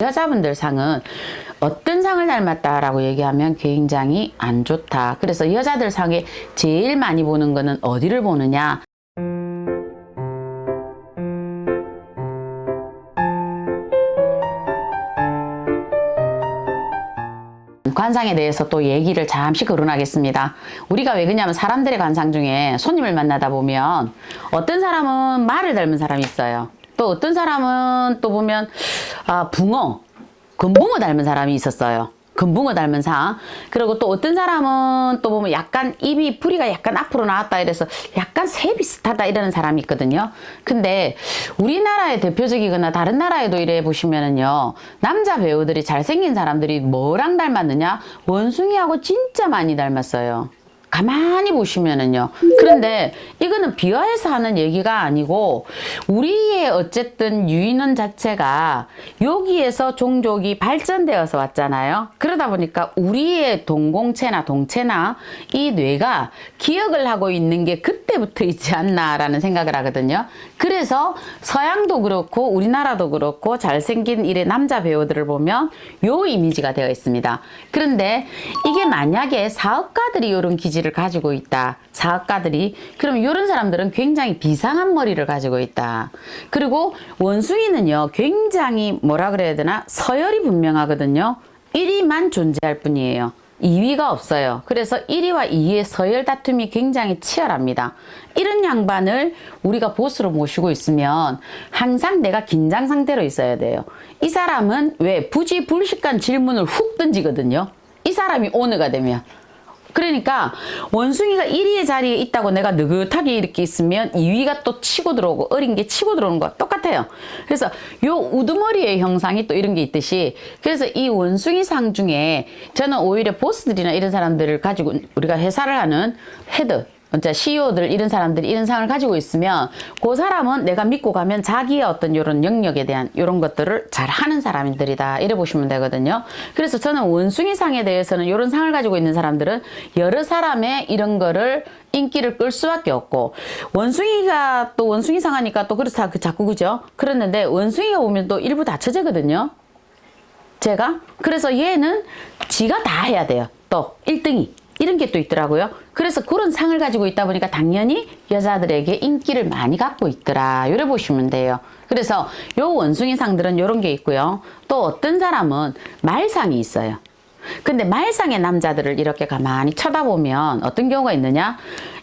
여자분들 상은 어떤 상을 닮았다라고 얘기하면 굉장히 안 좋다. 그래서 여자들 상에 제일 많이 보는 거는 어디를 보느냐? 관상에 대해서 또 얘기를 잠시 거론하겠습니다. 우리가 왜 그러냐면 사람들의 관상 중에 손님을 만나다 보면 어떤 사람은 말을 닮은 사람이 있어요. 또 어떤 사람은 또 보면 붕어, 금붕어 닮은 사람이 있었어요. 금붕어 닮은 상. 그리고 또 어떤 사람은 또 보면 약간 입이 부리가 약간 앞으로 나왔다 이래서 약간 새 비슷하다 이러는 사람이 있거든요. 근데 우리나라의 대표적이거나 다른 나라에도 이래 보시면은요, 남자 배우들이 잘생긴 사람들이 뭐랑 닮았느냐? 원숭이하고 진짜 많이 닮았어요. 가만히 보시면은요. 그런데 이거는 비하해서 하는 얘기가 아니고 우리의 어쨌든 유인원 자체가 여기에서 종족이 발전되어서 왔잖아요. 그러다 보니까 우리의 동공체나 동체나 이 뇌가 기억을 하고 있는 게 그때부터 있지 않나라는 생각을 하거든요. 그래서 서양도 그렇고 우리나라도 그렇고 잘생긴 일의 남자 배우들을 보면 요 이미지가 되어 있습니다. 그런데 이게 만약에 사업가들이 이런 기질을 가지고 있다. 사업가들이. 그럼 이런 사람들은 굉장히 비상한 머리를 가지고 있다. 그리고 원숭이는요, 굉장히 뭐라 그래야 되나? 서열이 분명하거든요. 1위만 존재할 뿐이에요. 2위가 없어요. 그래서 1위와 2위의 서열 다툼이 굉장히 치열합니다. 이런 양반을 우리가 보스로 모시고 있으면 항상 내가 긴장 상태로 있어야 돼요. 이 사람은 왜 부지불식한 질문을 훅 던지거든요. 이 사람이 오너가 되면. 그러니까 원숭이가 1위의 자리에 있다고 내가 느긋하게 이렇게 있으면 2위가 또 치고 들어오고 어린 게 치고 들어오는 거와 똑같아요. 그래서 요 우두머리의 형상이 또 이런 게 있듯이, 그래서 이 원숭이 상 중에 저는 오히려 보스들이나 이런 사람들을 가지고 우리가 회사를 하는 헤드, 진짜 CEO들 이런 사람들이 이런 상을 가지고 있으면 그 사람은 내가 믿고 가면 자기의 어떤 이런 영역에 대한 이런 것들을 잘 하는 사람들이다 이래 보시면 되거든요. 그래서 저는 원숭이 상에 대해서는 이런 상을 가지고 있는 사람들은 여러 사람의 이런 거를 인기를 끌 수밖에 없고, 원숭이가 또 원숭이 상 하니까 또 그렇다 자꾸 그죠? 그랬는데 원숭이가 보면 또 일부 다처제거든요. 제가 그래서 얘는 지가 다 해야 돼요. 또 1등이 이런 게 또 있더라고요. 그래서 그런 상을 가지고 있다 보니까 당연히 여자들에게 인기를 많이 갖고 있더라. 이래 보시면 돼요. 그래서 요 원숭이 상들은 이런 게 있고요. 또 어떤 사람은 말상이 있어요. 근데 말상의 남자들을 이렇게 가만히 쳐다보면 어떤 경우가 있느냐?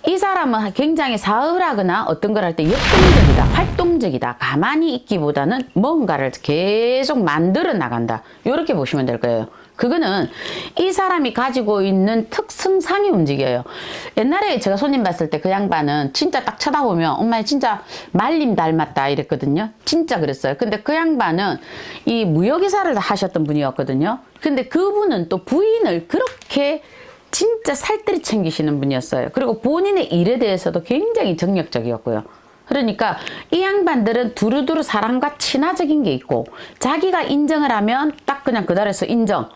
이 사람은 굉장히 사을하거나 어떤 걸 할 때 역동적이다, 활동적이다. 가만히 있기보다는 뭔가를 계속 만들어 나간다. 이렇게 보시면 될 거예요. 그거는 이 사람이 가지고 있는 특성상이 움직여요. 옛날에 제가 손님 봤을 때 그 양반은 진짜 딱 쳐다보면 엄마 진짜 말림 닮았다 이랬거든요. 진짜 그랬어요. 근데 그 양반은 이 무역이사를 하셨던 분이었거든요. 근데 그분은 또 부인을 그렇게 진짜 살뜰히 챙기시는 분이었어요. 그리고 본인의 일에 대해서도 굉장히 정력적이었고요. 그러니까 이 양반들은 두루두루 사람과 친화적인 게 있고, 자기가 인정을 하면 딱 그냥 그 자리에서 인정.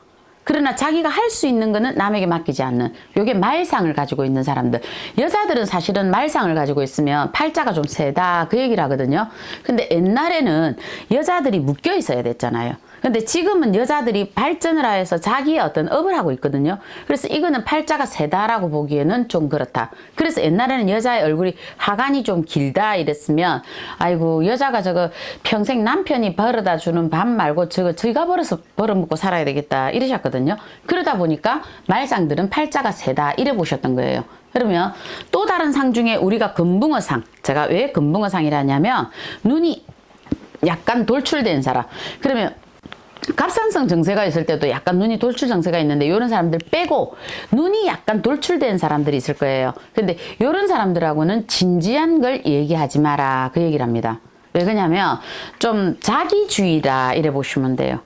그러나 자기가 할 수 있는 거는 남에게 맡기지 않는, 요게 말상을 가지고 있는 사람들. 여자들은 사실은 말상을 가지고 있으면 팔자가 좀 세다 그 얘기를 하거든요. 근데 옛날에는 여자들이 묶여 있어야 됐잖아요. 근데 지금은 여자들이 발전을 하여서 자기의 어떤 업을 하고 있거든요. 그래서 이거는 팔자가 세다라고 보기에는 좀 그렇다. 그래서 옛날에는 여자의 얼굴이 하관이 좀 길다 이랬으면 아이고 여자가 저거 평생 남편이 벌어다 주는 밥 말고 저거 지가 벌어먹고 살아야 되겠다 이러셨거든요. 그러다 보니까 말상들은 팔자가 세다 이래 보셨던 거예요. 그러면 또 다른 상 중에 우리가 금붕어상, 제가 왜 금붕어상이라냐면 눈이 약간 돌출된 사람, 그러면 갑상선 증세가 있을 때도 약간 눈이 돌출 증세가 있는데 이런 사람들 빼고 눈이 약간 돌출된 사람들이 있을 거예요. 근데 이런 사람들하고는 진지한 걸 얘기하지 마라 그 얘기를 합니다. 왜 그러냐면 좀 자기주의다 이래 보시면 돼요.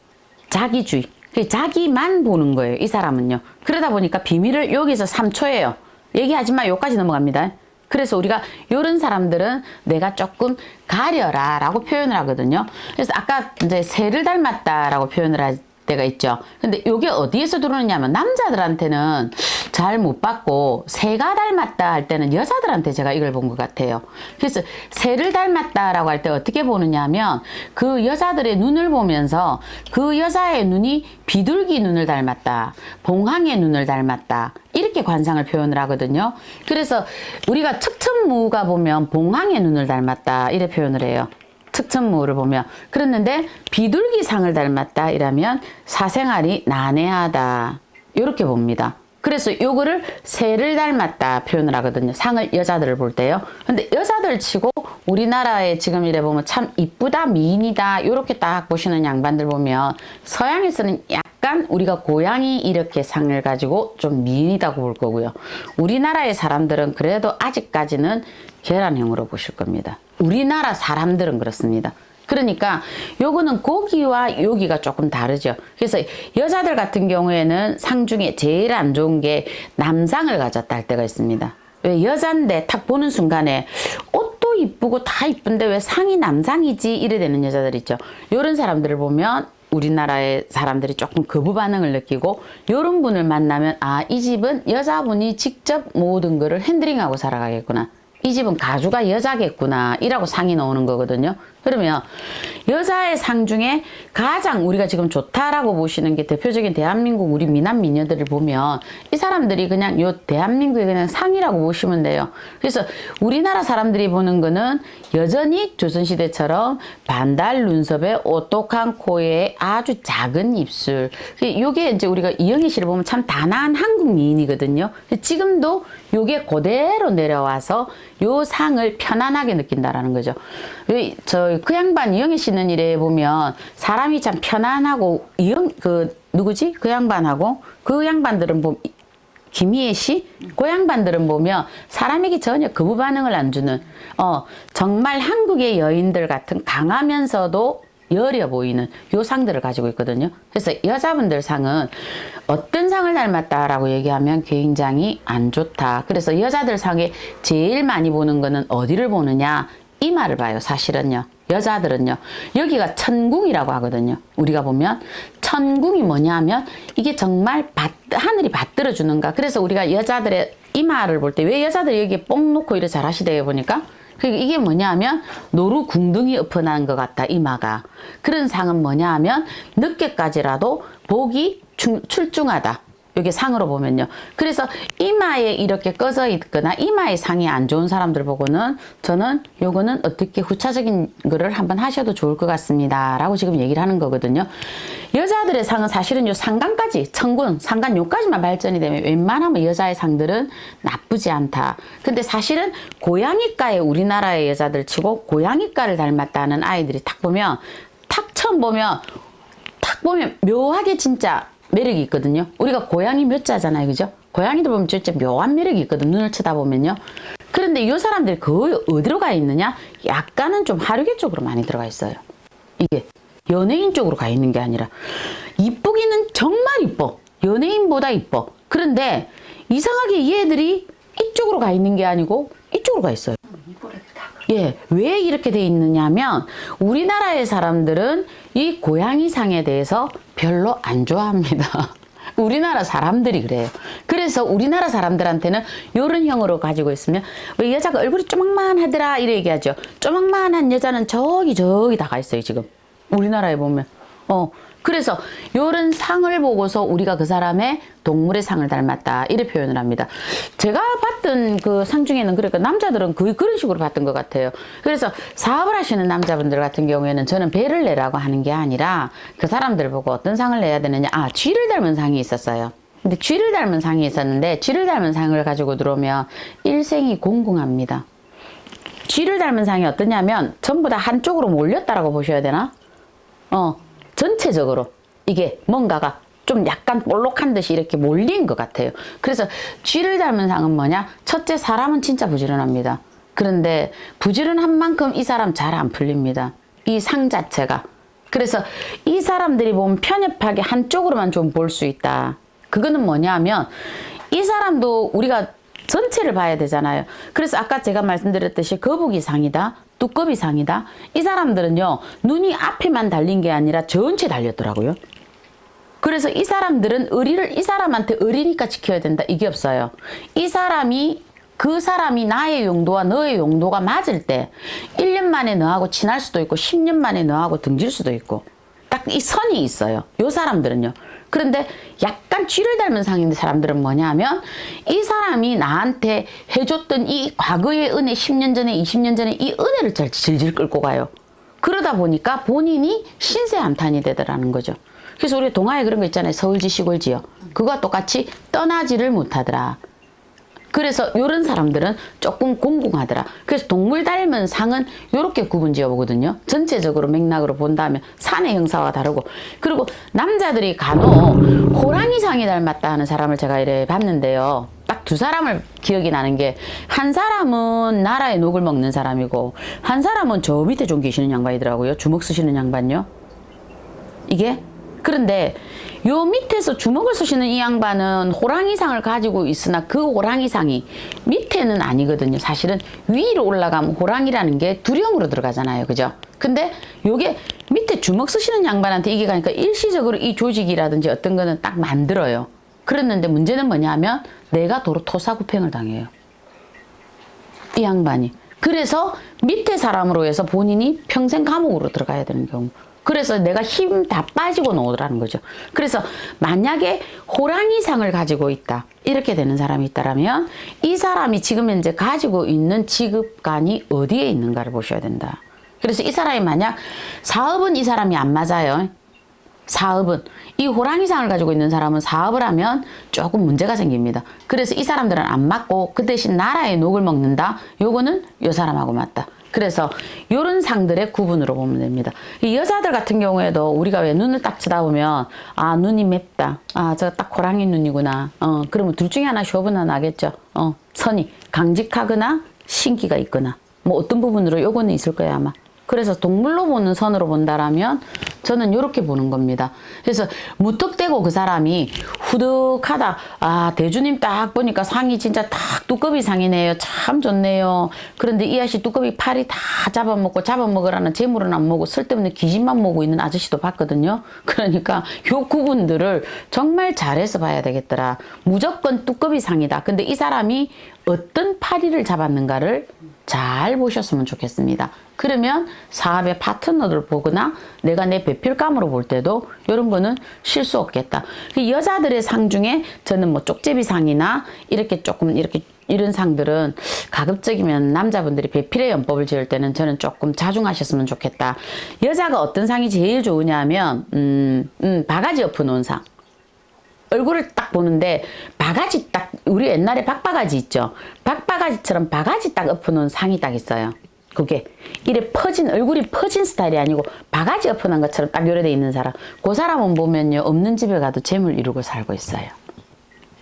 자기주의. 자기만 보는 거예요. 이 사람은요. 그러다 보니까 비밀을 여기서 3초예요. 얘기하지 마. 여기까지 넘어갑니다. 그래서 우리가 이런 사람들은 내가 조금 가려라 라고 표현을 하거든요. 그래서 아까 이제 새를 닮았다 라고 표현을 때가 있죠. 근데 요게 어디에서 들어오느냐면 남자들한테는 잘 못 받고 새가 닮았다 할 때는 여자들한테 제가 이걸 본 것 같아요. 그래서 새를 닮았다라고 할 때 어떻게 보느냐 하면 그 여자들의 눈을 보면서 그 여자의 눈이 비둘기 눈을 닮았다, 봉황의 눈을 닮았다, 이렇게 관상을 표현을 하거든요. 그래서 우리가 척천무가 보면 봉황의 눈을 닮았다 이렇게 표현을 해요. 척천무를 보면. 그랬는데 비둘기상을 닮았다 이라면 사생활이 난해하다 이렇게 봅니다. 그래서 요거를 새를 닮았다 표현을 하거든요. 상을 여자들을 볼 때요. 근데 여자들 치고 우리나라에 지금 이래 보면 참 이쁘다 미인이다 이렇게 딱 보시는 양반들 보면 서양에서는 약간 우리가 고양이 이렇게 상을 가지고 좀 미인이다고 볼 거고요. 우리나라의 사람들은 그래도 아직까지는 계란형으로 보실 겁니다. 우리나라 사람들은 그렇습니다. 그러니까 요거는 고기와 요기가 조금 다르죠. 그래서 여자들 같은 경우에는 상 중에 제일 안 좋은 게 남상을 가졌다 할 때가 있습니다. 왜 여잔데 딱 보는 순간에 옷도 이쁘고 다 이쁜데 왜 상이 남상이지 이래 되는 여자들 있죠. 요런 사람들을 보면 우리나라의 사람들이 조금 거부 반응을 느끼고 요런 분을 만나면 아, 이 집은 여자분이 직접 모든 거를 핸들링하고 살아가겠구나. 이 집은 가주가 여자겠구나 이라고 상이 나오는 거거든요. 그러면 여자의 상 중에 가장 우리가 지금 좋다라고 보시는 게 대표적인 대한민국 우리 미남 미녀들을 보면 이 사람들이 그냥 요 대한민국의 그냥 상이라고 보시면 돼요. 그래서 우리나라 사람들이 보는 거는 여전히 조선시대처럼 반달 눈썹에 오똑한 코에 아주 작은 입술. 요게 이제 우리가 이영애 씨를 보면 참 단아한 한국 미인이거든요. 지금도 요게 그대로 내려와서 요 상을 편안하게 느낀다라는 거죠. 그 양반 이영애 씨는 이래 보면 사람이 참 편안하고 누구지? 그 양반하고 그 양반들은 김희애 씨? 그 양반들은 보면 사람에게 전혀 거부 반응을 안 주는 정말 한국의 여인들 같은 강하면서도 여려 보이는 요 상들을 가지고 있거든요. 그래서 여자분들 상은 어떤 상을 닮았다라고 얘기하면 굉장히 안 좋다. 그래서 여자들 상에 제일 많이 보는 거는 어디를 보느냐? 이마를 봐요. 사실은요. 여자들은요. 여기가 천궁이라고 하거든요. 우리가 보면 천궁이 뭐냐 하면 이게 정말 하늘이 받들어 주는가. 그래서 우리가 여자들의 이마를 볼 때 왜 여자들이 여기에 뽕 놓고 이래 잘하시대요 보니까 이게 뭐냐 하면 노루 궁둥이 엎어난 것 같다 이마가. 그런 상은 뭐냐 하면 늦게까지라도 복이 출중하다. 이게 상으로 보면요. 그래서 이마에 이렇게 꺼져 있거나 이마에 상이 안 좋은 사람들 보고는 저는 요거는 어떻게 후차적인 거를 한번 하셔도 좋을 것 같습니다 라고 지금 얘기를 하는 거거든요. 여자들의 상은 사실은 요 상간까지 천군 상간 요까지만 발전이 되면 웬만하면 여자의 상들은 나쁘지 않다. 근데 사실은 고양이과의 우리나라의 여자들 치고 고양이과를 닮았다는 아이들이 딱 보면 처음 보면 묘하게 진짜 매력이 있거든요. 우리가 고양이 몇 자잖아요. 그죠? 고양이들 보면 진짜 묘한 매력이 있거든. 눈을 쳐다보면요. 그런데 이 사람들이 거의 어디로 가 있느냐? 약간은 좀 하류계 쪽으로 많이 들어가 있어요. 이게 연예인 쪽으로 가 있는 게 아니라 이쁘기는 정말 이뻐. 연예인보다 이뻐. 그런데 이상하게 얘들이 이쪽으로 가 있는 게 아니고 이쪽으로 가 있어요. 예, 왜 이렇게 돼 있느냐면 우리나라의 사람들은 이 고양이상에 대해서 별로 안 좋아합니다. 우리나라 사람들이 그래요. 그래서 우리나라 사람들한테는 요런 형으로 가지고 있으면 왜 여자가 얼굴이 쪼막만하더라 이래 얘기하죠. 쪼막만한 여자는 저기 다 가 있어요 지금. 우리나라에 보면. 그래서 요런 상을 보고서 우리가 그 사람의 동물의 상을 닮았다 이렇게 표현을 합니다. 제가 봤던 그 상 중에는 그러니까 남자들은 거의 그런 식으로 봤던 것 같아요. 그래서 사업을 하시는 남자분들 같은 경우에는 저는 배를 내라고 하는 게 아니라 그 사람들 보고 어떤 상을 내야 되느냐. 쥐를 닮은 상이 있었어요. 근데 쥐를 닮은 상이 있었는데 쥐를 닮은 상을 가지고 들어오면 일생이 공공합니다. 쥐를 닮은 상이 어떠냐면 전부 다 한쪽으로 몰렸다라고 보셔야 되나? 전체적으로 이게 뭔가가 좀 약간 볼록한 듯이 이렇게 몰린 것 같아요. 그래서 쥐를 닮은 상은 뭐냐? 첫째, 사람은 진짜 부지런합니다. 그런데 부지런한 만큼 이 사람 잘 안 풀립니다. 이 상 자체가. 그래서 이 사람들이 보면 편협하게 한쪽으로만 좀 볼 수 있다. 그거는 뭐냐 하면 이 사람도 우리가 전체를 봐야 되잖아요. 그래서 아까 제가 말씀드렸듯이 거북이 상이다. 두꺼비 상이다. 이 사람들은요. 눈이 앞에만 달린 게 아니라 전체 달렸더라고요. 그래서 이 사람들은 의리를 이 사람한테 의리니까 지켜야 된다. 이게 없어요. 이 사람이 그 사람이 나의 용도와 너의 용도가 맞을 때 1년 만에 너하고 친할 수도 있고 10년 만에 너하고 등질 수도 있고 딱 이 선이 있어요. 요 사람들은요. 그런데 약간 쥐를 닮은 상인의 사람들은 뭐냐 하면 이 사람이 나한테 해줬던 이 과거의 은혜 10년 전에 20년 전에 이 은혜를 질질 끌고 가요. 그러다 보니까 본인이 신세한탄이 되더라는 거죠. 그래서 우리 동화에 그런 거 있잖아요. 서울지 시골지요. 그거와 똑같이 떠나지를 못하더라. 그래서 이런 사람들은 조금 공공하더라. 그래서 동물 닮은 상은 이렇게 구분지어 보거든요. 전체적으로 맥락으로 본다면 산의 형사와 다르고, 그리고 남자들이 간혹 호랑이 상이 닮았다 하는 사람을 제가 이래 봤는데요. 딱 두 사람을 기억이 나는 게, 한 사람은 나라의 녹을 먹는 사람이고 한 사람은 저 밑에 좀 계시는 양반이더라고요. 주먹 쓰시는 양반요. 이게 그런데 요 밑에서 주먹을 쓰시는 이 양반은 호랑이상을 가지고 있으나 그 호랑이상이 밑에는 아니거든요. 사실은 위로 올라가면 호랑이라는 게 두령으로 들어가잖아요. 그죠? 근데 요게 밑에 주먹 쓰시는 양반한테 이게 가니까 일시적으로 이 조직이라든지 어떤 거는 딱 만들어요. 그랬는데 문제는 뭐냐 하면 내가 도로 토사구팽을 당해요. 이 양반이. 그래서 밑에 사람으로 해서 본인이 평생 감옥으로 들어가야 되는 경우. 그래서 내가 힘 다 빠지고 나오더라는 거죠. 그래서 만약에 호랑이상을 가지고 있다. 이렇게 되는 사람이 있다면 이 사람이 지금 현재 가지고 있는 직업관이 어디에 있는가를 보셔야 된다. 그래서 이 사람이 만약 사업은 이 사람이 안 맞아요. 사업은 이 호랑이상을 가지고 있는 사람은 사업을 하면 조금 문제가 생깁니다. 그래서 이 사람들은 안 맞고 그 대신 나라의 녹을 먹는다. 요거는 요 사람하고 맞다. 그래서 요런 상들의 구분으로 보면 됩니다. 이 여자들 같은 경우에도 우리가 왜 눈을 딱 쳐다보면 아 눈이 맵다. 아 저 딱 호랑이 눈이구나. 그러면 둘 중에 하나 쇼부나 나겠죠. 선이 강직하거나 신기가 있거나 뭐 어떤 부분으로 요거는 있을 거예요 아마. 그래서 동물로 보는 선으로 본다라면 저는 이렇게 보는 겁니다. 그래서 무턱대고 그 사람이 후득하다. 아 대주님 딱 보니까 상이 진짜 딱 두꺼비 상이네요. 참 좋네요. 그런데 이 아저씨 두꺼비 팔이 다 잡아먹으라는 재물은 안 먹고 쓸데없는 기진만 먹고 있는 아저씨도 봤거든요. 그러니까 요 구분들을 정말 잘해서 봐야 되겠더라. 무조건 두꺼비 상이다. 근데 이 사람이 어떤 파리를 잡았는가를 잘 보셨으면 좋겠습니다. 그러면 사업의 파트너를 보거나 내가 내 배필감으로 볼 때도 이런 거는 실수 없겠다. 여자들의 상 중에 저는 뭐 쪽제비상이나 이렇게 조금 이런 상들은 가급적이면 남자분들이 배필의 연법을 지을 때는 저는 조금 자중하셨으면 좋겠다. 여자가 어떤 상이 제일 좋으냐 하면 바가지 엎어 놓은 상. 얼굴을 딱 보는데 바가지 딱 우리 옛날에 박바가지 있죠. 박바가지처럼 바가지 딱 엎어놓은 상이 딱 있어요. 그게 이래 퍼진 얼굴이 퍼진 스타일이 아니고 바가지 엎어놓은 것처럼 딱 요래돼 있는 사람. 그 사람은 보면요 없는 집에 가도 재물 이루고 살고 있어요.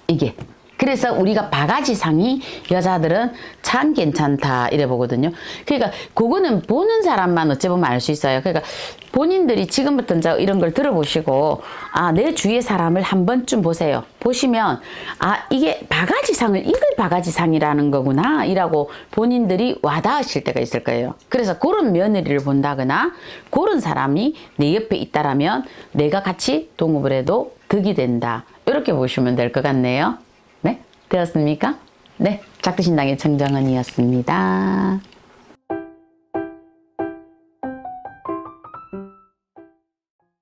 이게. 그래서 우리가 바가지상이 여자들은 참 괜찮다 이래 보거든요. 그러니까 그거는 보는 사람만 어찌 보면 알 수 있어요. 그러니까 본인들이 지금부터 이제 이런 걸 들어보시고 아, 내 주위의 사람을 한 번쯤 보세요. 보시면 아, 이게 바가지상을 이걸 바가지상이라는 거구나 이라고 본인들이 와닿으실 때가 있을 거예요. 그래서 그런 며느리를 본다거나 그런 사람이 내 옆에 있다라면 내가 같이 동업을 해도 득이 된다. 이렇게 보시면 될 것 같네요. 네? 되었습니까? 네. 작두신당의 정정은이었습니다.